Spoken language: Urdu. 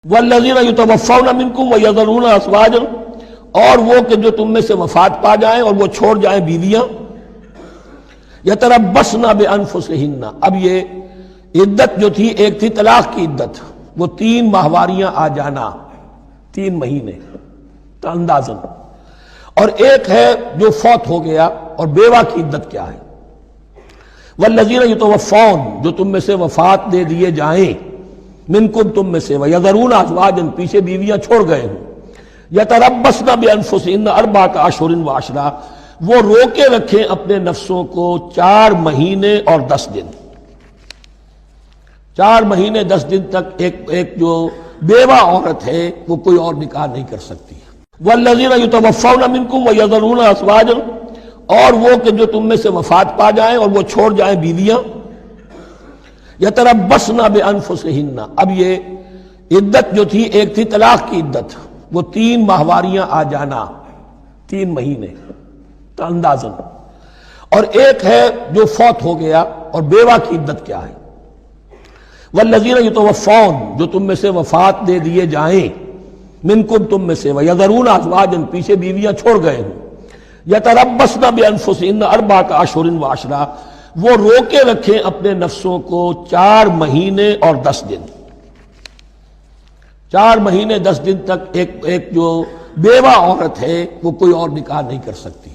والذین یتوفون منکم ویذرون ازواجا، اور وہ کہ جو تم میں سے وفات پا جائیں اور وہ چھوڑ جائیں بیویاں، یتربصن بانفسہن، اب یہ عدت جو تھی ایک تھی طلاق کی عدت، وہ 3 ماہواریاں آ جانا، 3 مہینے اندازن، اور ایک ہے جو فوت ہو گیا اور بیوہ کی عدت کیا ہے۔ والذین یتوفون، جو تم میں سے وفات دے دیے جائیں، منکم تم میں سے، ویذرون ازواجا، پیچھے بیویاں چھوڑ گئے ہوں، یتربصن بانفسہن 4 اشہر وعشرا، وہ روکے رکھیں اپنے نفسوں کو 4 مہینے اور 10 دن، 4 مہینے 10 دن تک ایک جو بیوہ عورت ہے وہ کوئی اور نکاح نہیں کر سکتی۔ والذین یتوفون منکم ویذرون ازواجا، اور وہ کہ جو تم میں سے وفات پا جائیں اور وہ چھوڑ جائیں بیویاں، یتربصن بانفسہن، اب یہ عدت جو تھی ایک تھی طلاق کی عدت، وہ 3 ماہواریاں آ جانا، 3 مہینے اندازن، اور ایک ہے جو فوت ہو گیا اور بیوہ کی عدت کیا ہے۔ والذین یتوفون، جو تم میں سے وفات دے دیے جائیں، منکم تم میں سے، ویذرون ازواجا، پیچھے بیویاں چھوڑ گئے ہوں، یتربصن بانفسہن 4 اشہر وعشرا، وہ روکے رکھیں اپنے نفسوں کو 4 مہینے اور 10 دن، 4 مہینے 10 دن تک ایک جو بیوہ عورت ہے وہ کوئی اور نکاح نہیں کر سکتی۔